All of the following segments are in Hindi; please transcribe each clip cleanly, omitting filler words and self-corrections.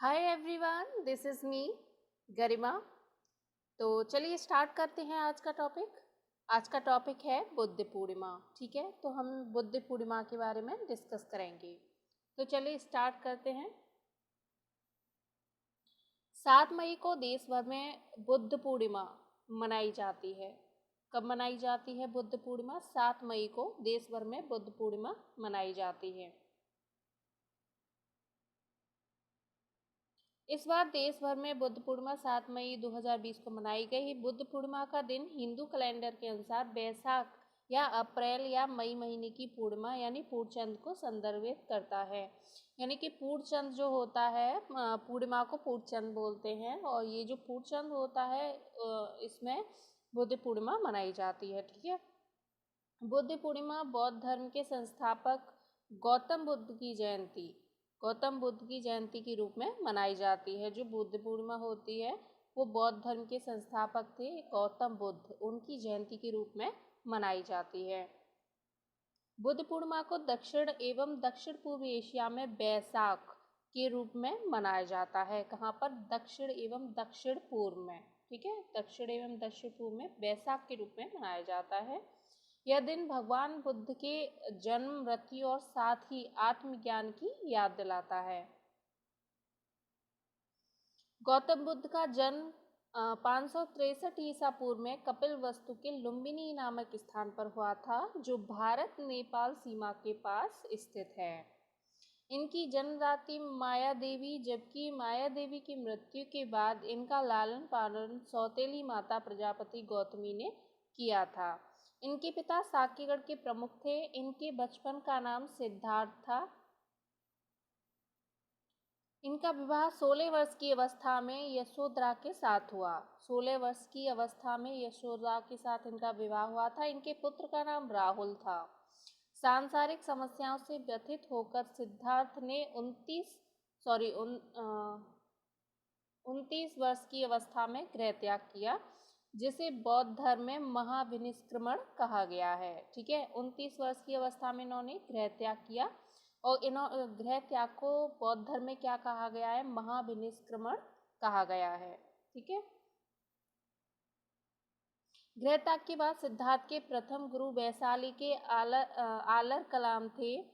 Hi everyone, this is me Garima. तो चलिए स्टार्ट करते हैं आज का टॉपिक। आज का टॉपिक है बुद्ध पूर्णिमा। ठीक है, तो हम बुद्ध पूर्णिमा के बारे में डिस्कस करेंगे। तो चलिए स्टार्ट करते हैं। 7 मई को देश भर में बुद्ध पूर्णिमा मनाई जाती है। कब मनाई जाती है बुद्ध पूर्णिमा? 7 मई को देश भर में बुद्ध पूर्णिमा मनाई जाती है। इस बार देश भर में बुद्ध पूर्णिमा 7 मई 2020 को मनाई गई। बुद्ध पूर्णिमा का दिन हिंदू कैलेंडर के अनुसार बैसाख या अप्रैल या मई महीने की पूर्णिमा यानी पूर्णचंद को संदर्भित करता है। यानी कि पूर्णचंद जो होता है, पूर्णिमा को पूर्णचंद बोलते हैं, और ये जो पूर्णचंद होता है इसमें बुद्ध पूर्णिमा मनाई जाती है। ठीक है, बुद्ध पूर्णिमा बौद्ध धर्म के संस्थापक गौतम बुद्ध की जयंती के रूप में मनाई जाती है। जो बुद्ध पूर्णिमा होती है वो बौद्ध धर्म के संस्थापक थे गौतम बुद्ध, उनकी जयंती के रूप में मनाई जाती है। बुद्ध पूर्णिमा को दक्षिण एवं दक्षिण पूर्व एशिया में बैसाख के रूप में मनाया जाता है। कहाँ पर? दक्षिण एवं दक्षिण पूर्व में। ठीक है, दक्षिण एवं दक्षिण पूर्व में बैसाख के रूप में मनाया जाता है। यह दिन भगवान बुद्ध के जन्म, मृत्यु और साथ ही आत्मज्ञान की याद दिलाता है। गौतम बुद्ध का जन्म 563 ईसा पूर्व में कपिलवस्तु के लुम्बिनी नामक स्थान पर हुआ था, जो भारत नेपाल सीमा के पास स्थित है। इनकी जन्मदात्री माया देवी, जबकि माया देवी की मृत्यु के बाद इनका लालन पालन सौतेली माता प्रजापति गौतमी ने किया था। इनके पिता साकेगढ़ के प्रमुख थे। इनके बचपन का नाम सिद्धार्थ था। इनका विवाह 16 वर्ष की अवस्था में यशोधरा के साथ हुआ। 16 वर्ष की अवस्था में यशोधरा के साथ इनका विवाह हुआ था। इनके पुत्र का नाम राहुल था। सांसारिक समस्याओं से व्यथित होकर सिद्धार्थ ने 29 वर्ष की अवस्था में गृह त्याग किया, जिसे बौद्ध धर्म में महाविनिष्क्रमण कहा गया है। ठीक है, 29 वर्ष की अवस्था में इन्होंने गृह त्याग किया, और गृह त्याग को बौद्ध धर्म में क्या कहा गया है? महाविनिष्क्रमण कहा गया है। ठीक है, गृह त्याग के बाद सिद्धार्थ के प्रथम गुरु वैशाली के आलर कलाम थे,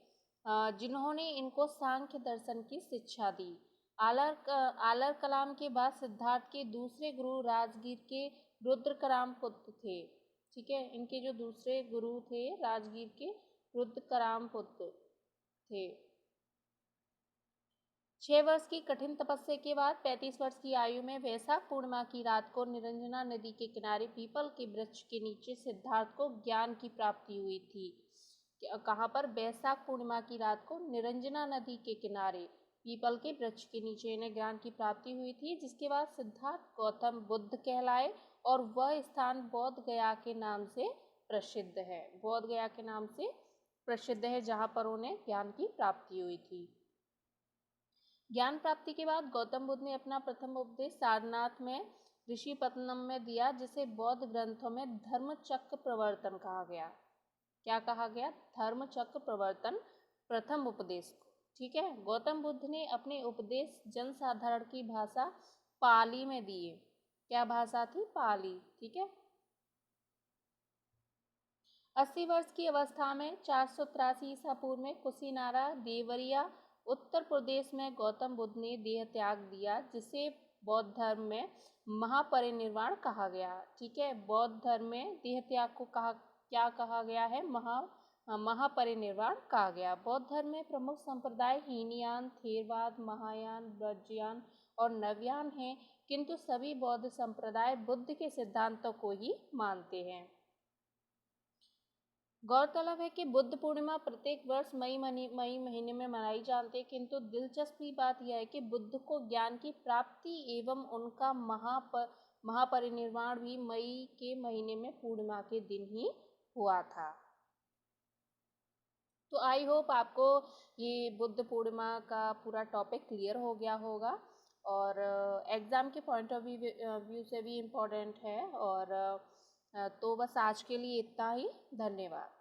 जिन्होंने इनको सांख्य दर्शन की शिक्षा दी। आलर कलाम के बाद सिद्धार्थ के दूसरे गुरु राजगीर के रुद्रकराम पुत्र थे। ठीक है, इनके जो दूसरे गुरु थे राजगीर के रुद्रकराम पुत्र थे। 6 वर्ष की कठिन तपस्या के बाद 35 वर्ष की आयु में वैशाख पूर्णिमा की रात को निरंजना नदी के किनारे पीपल के वृक्ष के नीचे सिद्धार्थ को ज्ञान की प्राप्ति हुई थी। कहाँ पर? वैशाख पूर्णिमा की रात को निरंजना नदी के किनारे पीपल के वृक्ष के नीचे इन्हें ज्ञान की प्राप्ति हुई थी, जिसके बाद सिद्धार्थ गौतम बुद्ध कहलाए, और वह स्थान बोध गया के नाम से प्रसिद्ध है। बोध गया के नाम से प्रसिद्ध है, जहाँ पर उन्हें ज्ञान की प्राप्ति हुई थी। ज्ञान प्राप्ति के बाद गौतम बुद्ध ने अपना प्रथम उपदेश सारनाथ में ऋषिपत्तनम में दिया, जिसे बौद्ध ग्रंथों में धर्मचक्र प्रवर्तन कहा गया। क्या कहा गया? धर्मचक्र प्रवर्तन, प्रथम उपदेश को। ठीक है, गौतम बुद्ध ने अपने उपदेश जनसाधारण की भाषा पाली में दिए। क्या भाषा थी? पाली। ठीक है, 80 वर्ष की अवस्था में 483 ईसा पूर्व में कुशीनारा देवरिया उत्तर प्रदेश में गौतम बुद्ध ने देह त्याग दिया, जिसे बौद्ध धर्म में महापरिनिर्वाण कहा गया। ठीक है, बौद्ध धर्म में देह त्याग को क्या कहा गया है? महापरिनिर्वाण कहा गया। बौद्ध धर्म में प्रमुख संप्रदाय हीनयान, थेरवाद, महायान, वज्रयान और नवयान हैं, किंतु सभी बौद्ध संप्रदाय बुद्ध के सिद्धांतों को ही मानते हैं। गौरतलब है कि बुद्ध पूर्णिमा प्रत्येक वर्ष मई महीने में मनाई जाती है, किंतु दिलचस्पी बात यह है कि बुद्ध को ज्ञान की प्राप्ति एवं उनका महापरिनिर्वाण भी मई के महीने में पूर्णिमा के दिन ही हुआ था। तो आई होप आपको ये बुद्ध पूर्णिमा का पूरा टॉपिक क्लियर हो गया होगा, और एग्ज़ाम के पॉइंट ऑफ व्यू से भी इम्पोर्टेंट है। और तो बस आज के लिए इतना ही। धन्यवाद।